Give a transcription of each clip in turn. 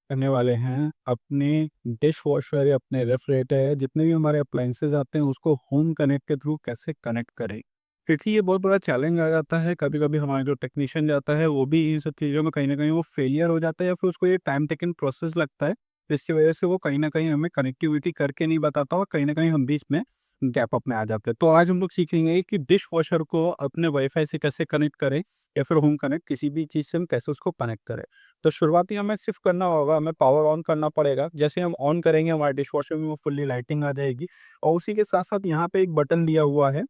करने वाले हैं अपने डिश वॉशर या अपने रेफ्रिजरेटर या जितने भी हमारे अप्लाइंसेस आते हैं उसको होम कनेक्ट के थ्रू कैसे कनेक्ट करें। क्योंकि ये बहुत बड़ा चैलेंज आ जाता है, कभी कभी हमारा जो टेक्नीशियन जाता है वो भी इन सब चीज़ों में कहीं ना कहीं वो फेलियर हो जाता है या फिर उसको ये टाइम टेकन प्रोसेस लगता है, जिसकी वजह से वो कहीं ना कहीं हमें कनेक्टिविटी करके नहीं बताता और कहीं ना कहीं हम बीच में गैप अप में आ जाते हैं। तो आज हम लोग सीखेंगे कि डिश वॉशर को अपने वाईफाई से कैसे कनेक्ट करें या फिर होम कनेक्ट किसी भी चीज़ से हम कैसे उसको कनेक्ट करें। तो शुरुआती हमें सिर्फ करना होगा, हमें पावर ऑन करना पड़ेगा। जैसे हम ऑन करेंगे हमारे डिश वॉशर में वो फुल्ली लाइटिंग आ जाएगी और उसी के साथ साथ यहाँ पे एक बटन दिया हुआ है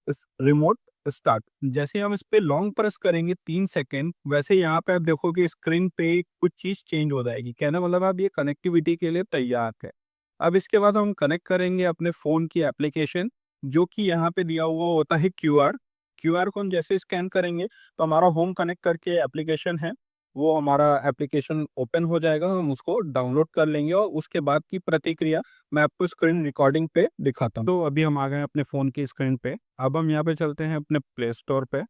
इस रिमोट स्टार्ट। जैसे हम इस पे लॉन्ग प्रेस करेंगे 3 सेकेंड, वैसे यहाँ पे आप देखोगे स्क्रीन पे कुछ चीज़ चेंज हो जाएगी, कहने मतलब आप ये कनेक्टिविटी के लिए तैयार है। अब इसके बाद हम कनेक्ट करेंगे अपने फ़ोन की एप्लीकेशन, जो कि यहाँ पे दिया हुआ होता है क्यूआर। क्यूआर को हम जैसे स्कैन करेंगे तो हमारा होम कनेक्ट करके एप्लीकेशन है, वो हमारा एप्लीकेशन ओपन हो जाएगा, हम उसको डाउनलोड कर लेंगे और उसके बाद की प्रतिक्रिया मैं आपको स्क्रीन रिकॉर्डिंग पे दिखाता हूँ। तो अभी हम आ गए हैं अपने फ़ोन की स्क्रीन पे। अब हम यहाँ पे चलते हैं अपने प्ले स्टोर पे।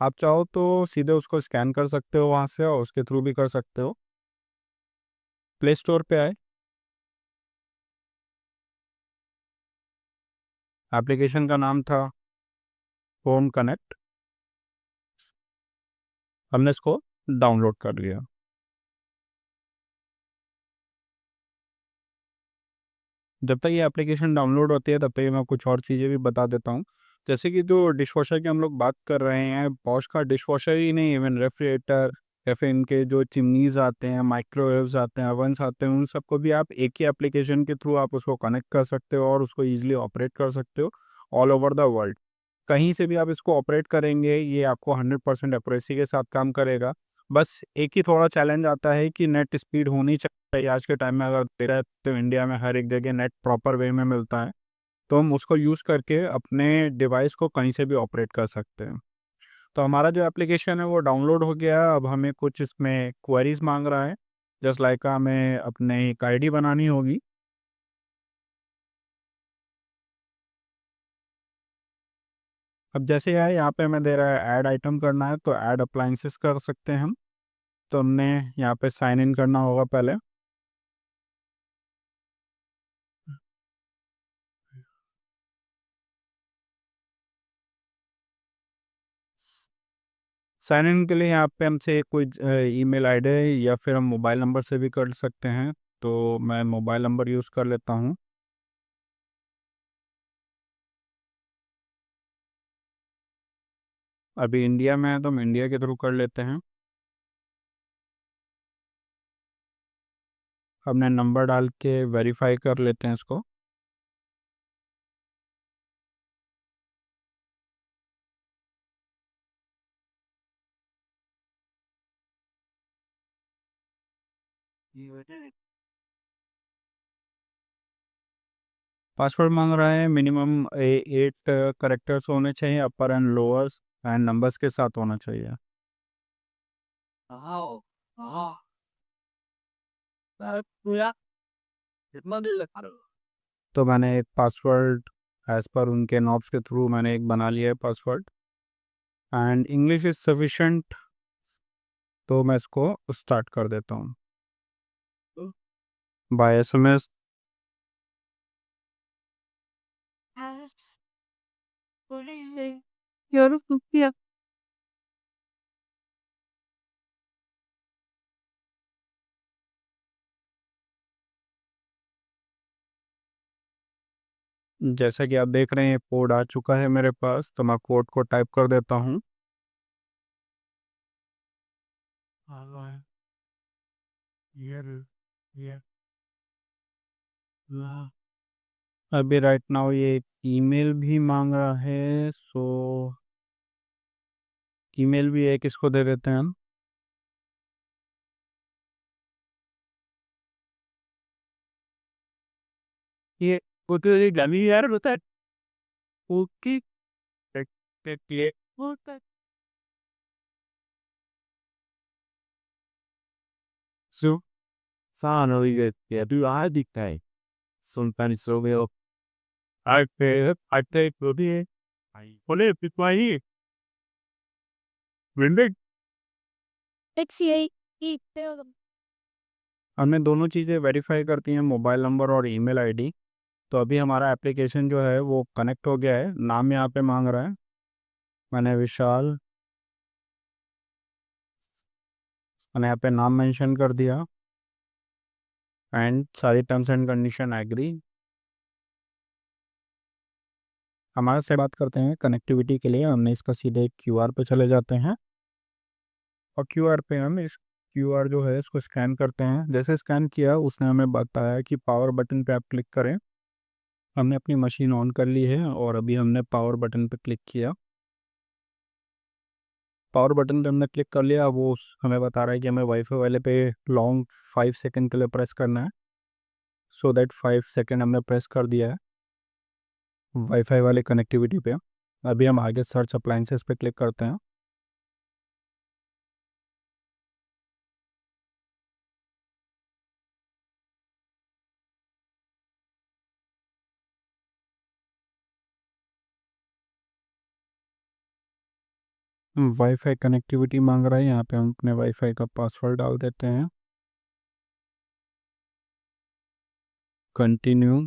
आप चाहो तो सीधे उसको स्कैन कर सकते हो वहाँ से और उसके थ्रू भी कर सकते हो। प्ले स्टोर पे आए, एप्लीकेशन का नाम था होम कनेक्ट, हमने इसको डाउनलोड कर लिया। जब तक ये एप्लीकेशन डाउनलोड होती है तब तक मैं कुछ और चीज़ें भी बता देता हूँ। जैसे कि जो डिश वॉशर की हम लोग बात कर रहे हैं, बॉश का डिश वॉशर ही नहीं, इवन रेफ्रिजरेटर या फिर इनके जो चिमनीज़ आते हैं, माइक्रोवेव्स आते हैं, ओवन्स आते हैं, उन सबको भी आप एक ही एप्लीकेशन के थ्रू आप उसको कनेक्ट कर सकते हो और उसको ईज़िली ऑपरेट कर सकते हो ऑल ओवर द वर्ल्ड। कहीं से भी आप इसको ऑपरेट करेंगे, ये आपको 100% एक्यूरेसी के साथ काम करेगा। बस एक ही थोड़ा चैलेंज आता है कि नेट स्पीड होनी चाहिए। आज के टाइम में अगर देखा जाए तो इंडिया में हर एक जगह नेट प्रॉपर वे में मिलता है, तो हम उसको यूज़ करके अपने डिवाइस को कहीं से भी ऑपरेट कर सकते हैं। तो हमारा जो एप्लीकेशन है वो डाउनलोड हो गया। अब हमें कुछ इसमें क्वेरीज़ माँग रहा है, जस्ट लाइक हमें अपने एक आईडी बनानी होगी। अब जैसे है यहाँ पे हमें दे रहा है ऐड आइटम करना है, तो ऐड अप्लायंसेस कर सकते हैं हम। तो हमने यहाँ पे साइन इन करना होगा पहले। साइन इन के लिए यहाँ पे हमसे कोई ईमेल आईडी या फिर हम मोबाइल नंबर से भी कर सकते हैं। तो मैं मोबाइल नंबर यूज़ कर लेता हूँ। अभी इंडिया में है तो हम इंडिया के थ्रू कर लेते हैं। अपने नंबर डाल के वेरीफाई कर लेते हैं इसको। पासवर्ड मांग रहा है, मिनिमम 8 करेक्टर्स होने चाहिए, अपर एंड लोअर्स एंड नंबर्स के साथ होना चाहिए। तो मैंने एक पासवर्ड एज पर उनके नॉब्स के थ्रू मैंने एक बना लिया है password, and English is sufficient. तो मैं इसको स्टार्ट कर देता हूँ बाय एसएमएस। जैसा कि आप देख रहे हैं कोड आ चुका है मेरे पास, तो मैं कोड को टाइप कर देता हूँ। अभी राइट नाउ ये ईमेल भी मांग रहा है, सो ईमेल भी एक इसको दे देते हैं हम। ये वो तो ये डमी यार होता है। ओके, ये होता है। So, finally, yeah, do I dictate? Sometimes so will I take the day. I put it by here. When they Let's see. हमने दोनों चीज़ें वेरीफाई करती हैं, मोबाइल नंबर और ईमेल आईडी। तो अभी हमारा एप्लीकेशन जो है वो कनेक्ट हो गया है। नाम यहाँ पे मांग रहा है, मैंने विशाल, मैंने यहाँ पे नाम मेंशन कर दिया एंड सारी टर्म्स एंड कंडीशन एग्री। हमारे से बात करते हैं कनेक्टिविटी के लिए, हमने इसका सीधे क्यूआर पे चले जाते हैं और क्यूआर पे हम इस क्यूआर जो है इसको स्कैन करते हैं। जैसे स्कैन किया उसने हमें बताया कि पावर बटन पे आप क्लिक करें। हमने अपनी मशीन ऑन कर ली है और अभी हमने पावर बटन पे क्लिक किया। पावर बटन पे हमने क्लिक कर लिया। वो हमें बता रहा है कि हमें वाईफाई वाले पे लॉन्ग 5 सेकंड के लिए प्रेस करना है। सो दैट 5 सेकंड हमने प्रेस कर दिया है वाईफाई वाले कनेक्टिविटी पे। अभी हम आगे सर्च अप्लाइंसेस पे क्लिक करते हैं। वाईफाई कनेक्टिविटी मांग रहा है, यहाँ पे हम अपने वाईफाई का पासवर्ड डाल देते हैं। कंटिन्यू।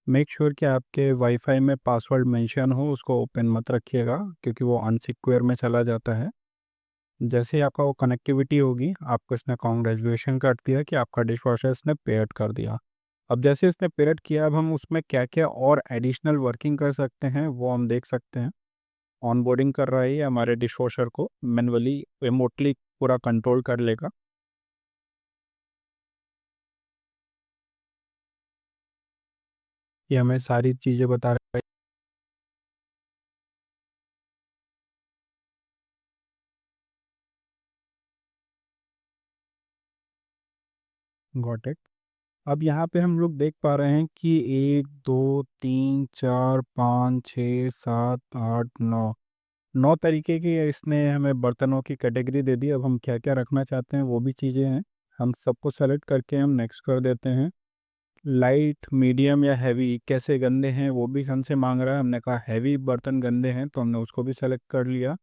मेक श्योर कि आपके वाईफाई में पासवर्ड मेंशन हो, उसको ओपन मत रखिएगा क्योंकि वो अनसिक्योर में चला जाता है। जैसे ही आपका वो कनेक्टिविटी होगी आपको इसने कॉन्ग्रेचुलेशन कर दिया कि आपका डिश वॉशर इसने पेड कर दिया। अब जैसे इसने पेड किया, अब हम उसमें क्या क्या और एडिशनल वर्किंग कर सकते हैं वो हम देख सकते हैं। ऑनबोर्डिंग कर रहा है ये हमारे डिश वॉशर को, मैनुअली रिमोटली पूरा कंट्रोल कर लेगा। ये हमें सारी चीज़ें बता रहा है। Got it. अब यहाँ पे हम लोग देख पा रहे हैं कि 1 2 3 4 5 6 7 8 9, 9 तरीके की इसने हमें बर्तनों की कैटेगरी दे दी। अब हम क्या क्या रखना चाहते हैं वो भी चीज़ें हैं, हम सबको सेलेक्ट करके हम नेक्स्ट कर देते हैं। लाइट, मीडियम या हैवी कैसे गंदे हैं वो भी हमसे मांग रहा है। हमने कहा हैवी बर्तन गंदे हैं तो हमने उसको भी सेलेक्ट कर लिया।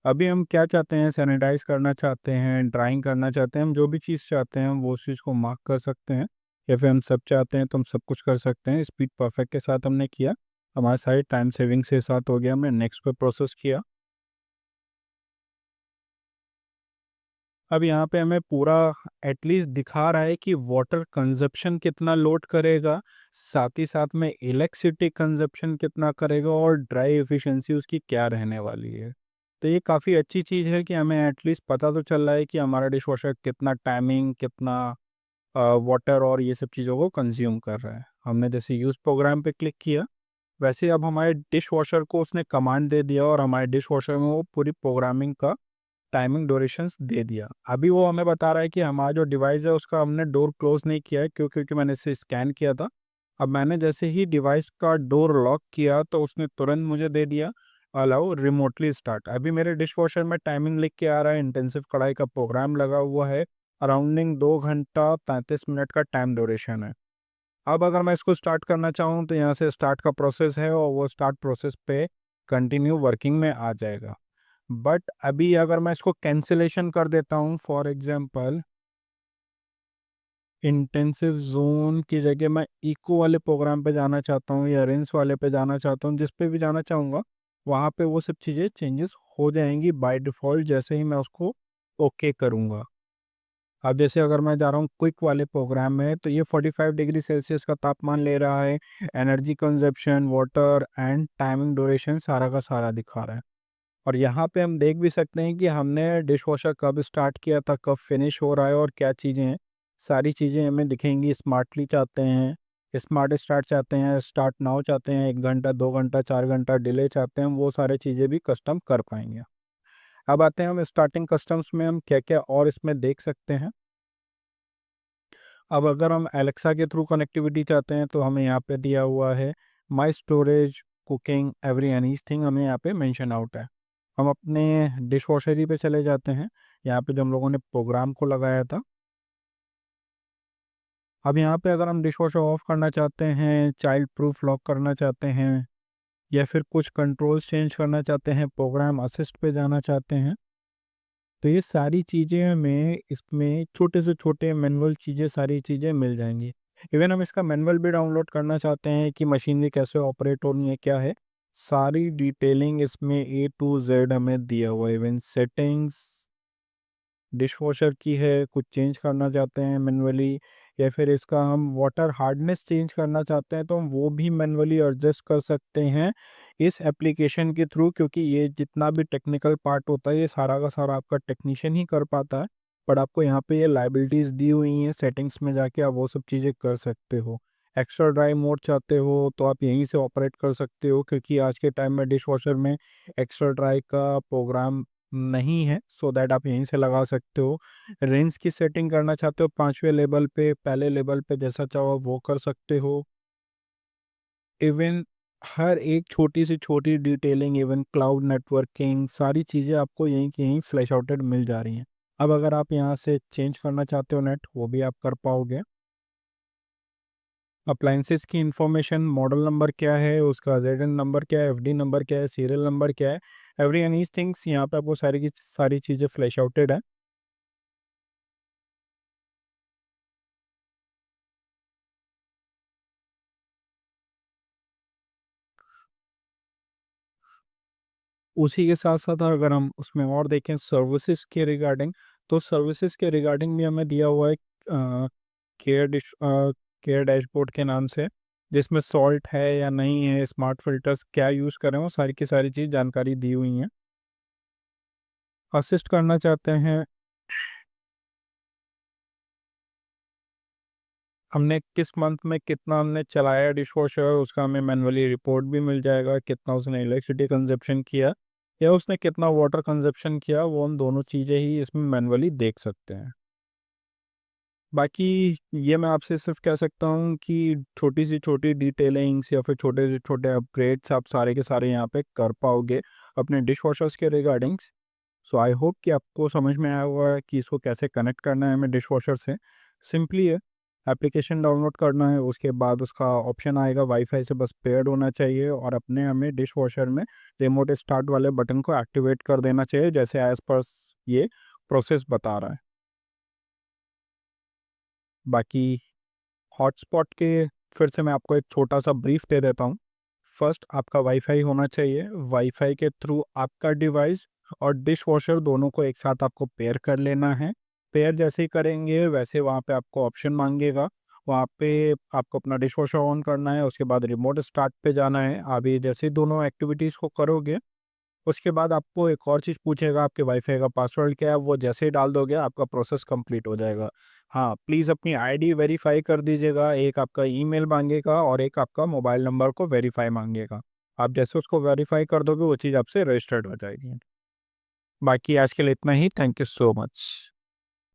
अभी हम क्या चाहते हैं, सैनिटाइज करना चाहते हैं, ड्राइंग करना चाहते हैं, हम जो भी चीज़ चाहते हैं हम वो उस चीज़ को मार्क कर सकते हैं। या फिर हम सब चाहते हैं तो हम सब कुछ कर सकते हैं। स्पीड परफेक्ट के साथ हमने किया, हमारे सारे टाइम सेविंग से साथ हो गया। हमने नेक्स्ट पे प्रोसेस किया। अब यहाँ पे हमें पूरा एटलीस्ट दिखा रहा है कि वाटर कंजप्शन कितना लोड करेगा, साथ ही साथ में इलेक्ट्रिसिटी कंजप्शन कितना करेगा और ड्राई एफिशिएंसी उसकी क्या रहने वाली है। तो ये काफ़ी अच्छी चीज़ है कि हमें एटलीस्ट पता तो चल रहा है कि हमारा डिश वॉशर कितना टाइमिंग, कितना वाटर और ये सब चीज़ों को कंज्यूम कर रहा है। हमने जैसे यूज़ प्रोग्राम पे क्लिक किया, वैसे अब हमारे डिश वॉशर को उसने कमांड दे दिया और हमारे डिश वॉशर में वो पूरी प्रोग्रामिंग का टाइमिंग ड्यूरेशंस दे दिया। अभी वो हमें बता रहा है कि हमारा जो डिवाइस है उसका हमने डोर क्लोज नहीं किया है क्योंकि मैंने इसे स्कैन किया था। अब मैंने जैसे ही डिवाइस का डोर लॉक किया तो उसने तुरंत मुझे दे दिया अलाउ रिमोटली स्टार्ट। अभी मेरे डिश वॉशर में टाइमिंग लिख के आ रहा है, इंटेंसिव कढ़ाई का प्रोग्राम लगा हुआ है, अराउंडिंग 2 घंटा 35 मिनट का टाइम ड्यूरेशन है। अब अगर मैं इसको स्टार्ट करना चाहूँ तो यहाँ से स्टार्ट का प्रोसेस है और वो स्टार्ट प्रोसेस पे कंटिन्यू वर्किंग में आ जाएगा। बट अभी अगर मैं इसको कैंसिलेशन कर देता हूँ, फॉर एग्जांपल इंटेंसिव जोन की जगह मैं इको वाले प्रोग्राम पे जाना चाहता हूँ या रेंस वाले पे जाना चाहता हूँ, जिस पे भी जाना चाहूँगा वहाँ पे वो सब चीज़ें चेंजेस हो जाएंगी बाय डिफ़ॉल्ट जैसे ही मैं उसको ओके करूँगा। अब जैसे अगर मैं जा रहा हूँ क्विक वाले प्रोग्राम में तो ये 45 डिग्री सेल्सियस का तापमान ले रहा है, energy consumption, water and timing duration सारा का सारा दिखा रहा है। और यहाँ पे हम देख भी सकते हैं कि हमने डिश वॉशर कब स्टार्ट किया था, कब फिनिश हो रहा है और क्या चीज़ें हैं। सारी चीज़ें हमें दिखेंगी। स्मार्टली चाहते हैं, स्मार्ट स्टार्ट चाहते हैं, स्टार्ट नाउ चाहते हैं, 1 घंटा 2 घंटा 4 घंटा डिले चाहते हैं, वो सारे चीज़ें भी कस्टम कर पाएंगे। अब आते हैं हम स्टार्टिंग कस्टम्स में, हम क्या क्या और इसमें देख सकते हैं। अब अगर हम एलेक्सा के थ्रू कनेक्टिविटी चाहते हैं तो हमें यहाँ पे दिया हुआ है माई स्टोरेज, कुकिंग, एवरी एनीथिंग हमें यहाँ पे मेंशन आउट है। हम अपने डिश वॉशर ही पे चले जाते हैं, यहाँ पे जो हम लोगों ने प्रोग्राम को लगाया था। अब यहाँ पे अगर हम डिश वॉशर ऑफ करना चाहते हैं, चाइल्ड प्रूफ लॉक करना चाहते हैं, या फिर कुछ कंट्रोल्स चेंज करना चाहते हैं, प्रोग्राम असिस्ट पे जाना चाहते हैं, तो ये सारी चीज़ें हमें इसमें छोटे से छोटे मैनुअल चीज़ें, सारी चीज़ें मिल जाएंगी। इवन हम इसका मैनुअल भी डाउनलोड करना चाहते हैं कि मशीनरी कैसे ऑपरेट होनी है, क्या है, सारी डिटेलिंग इसमें ए टू जेड हमें दिया हुआ है। इवन सेटिंग्स डिश वॉशर की है, कुछ चेंज करना चाहते हैं मैनुअली, या फिर इसका हम वाटर हार्डनेस चेंज करना चाहते हैं, तो हम वो भी मैनुअली एडजस्ट कर सकते हैं इस एप्लीकेशन के थ्रू, क्योंकि ये जितना भी टेक्निकल पार्ट होता है ये सारा का सारा आपका टेक्नीशियन ही कर पाता है। बट आपको यहाँ पे ये लाइबिलिटीज़ दी हुई हैं, सेटिंग्स में जाके आप वो सब चीज़ें कर सकते हो। एक्स्ट्रा ड्राई मोड चाहते हो तो आप यहीं से ऑपरेट कर सकते हो, क्योंकि आज के टाइम में डिश वॉशर में एक्स्ट्रा ड्राई का प्रोग्राम नहीं है, सो दैट आप यहीं से लगा सकते हो। रेंज की सेटिंग करना चाहते हो 5वें लेवल पे, पहले लेवल पे, जैसा चाहो आप वो कर सकते हो। इवन हर एक छोटी से छोटी डिटेलिंग, इवन क्लाउड नेटवर्किंग, सारी चीज़ें आपको यहीं की यहीं फ्लैश आउटेड मिल जा रही हैं। अब अगर आप यहाँ से चेंज करना चाहते हो नेट, वो भी आप कर पाओगे। अप्लाइंसेस की इंफॉर्मेशन, मॉडल नंबर क्या है उसका, जेडन नंबर क्या है, एफडी नंबर क्या है, सीरियल नंबर क्या है, एवरी एनी थिंग्स यहाँ पे आपको सारी की सारी चीज़ें फ्लैश आउटेड है। उसी के साथ-साथ अगर हम उसमें और देखें सर्विसेज़ के रिगार्डिंग, तो सर्विसेज़ के रिगार्डिंग भी हमें दिया हुआ है केयर डैशबोर्ड के नाम से, जिसमें सॉल्ट है या नहीं है, स्मार्ट फ़िल्टर्स क्या यूज़ करें, वो सारी की सारी चीज़ जानकारी दी हुई हैं। असिस्ट करना चाहते हैं, हमने किस मंथ में कितना हमने चलाया डिशवॉशर, उसका हमें मैन्युअली रिपोर्ट भी मिल जाएगा, कितना उसने इलेक्ट्रिसिटी कंज़प्शन किया या उसने कितना वाटर कंज़प्शन किया, वो हम दोनों चीज़ें ही इसमें मैन्युअली देख सकते हैं। बाकी ये मैं आपसे सिर्फ कह सकता हूँ कि छोटी से छोटी डिटेलिंग्स या फिर छोटे से छोटे अपग्रेड्स आप सारे के सारे यहाँ पे कर पाओगे अपने डिश वॉशर्स के रिगार्डिंग्स। सो आई होप कि आपको समझ में आया हुआ है कि इसको कैसे कनेक्ट करना है हमें डिश वॉशर से। सिंपली है, एप्लीकेशन डाउनलोड करना है, उसके बाद उसका ऑप्शन आएगा वाईफाई से बस पेयर्ड होना चाहिए, और अपने हमें डिश वॉशर में रिमोट स्टार्ट वाले बटन को एक्टिवेट कर देना चाहिए, जैसे एज पर ये प्रोसेस बता रहा है। बाकी हॉटस्पॉट के फिर से मैं आपको एक छोटा सा ब्रीफ दे देता हूँ। फर्स्ट आपका वाईफाई होना चाहिए, वाईफाई के थ्रू आपका डिवाइस और डिश वॉशर दोनों को एक साथ आपको पेयर कर लेना है। पेयर जैसे ही करेंगे वैसे वहाँ पे आपको ऑप्शन मांगेगा, वहाँ पे आपको अपना डिश वॉशर ऑन करना है, उसके बाद रिमोट स्टार्ट पे जाना है। आप ये जैसे ही दोनों एक्टिविटीज़ को करोगे, उसके बाद आपको एक और चीज़ पूछेगा, आपके वाईफ़ाई का पासवर्ड क्या है, वो जैसे ही डाल दोगे आपका प्रोसेस कंप्लीट हो जाएगा। हाँ, प्लीज़ अपनी आईडी वेरीफ़ाई कर दीजिएगा, एक आपका ईमेल माँगेगा और एक आपका मोबाइल नंबर को वेरीफ़ाई माँगेगा। आप जैसे उसको वेरीफ़ाई कर दोगे वो चीज़ आपसे रजिस्टर्ड हो जाएगी। बाकी आज के लिए इतना ही, थैंक यू सो मच।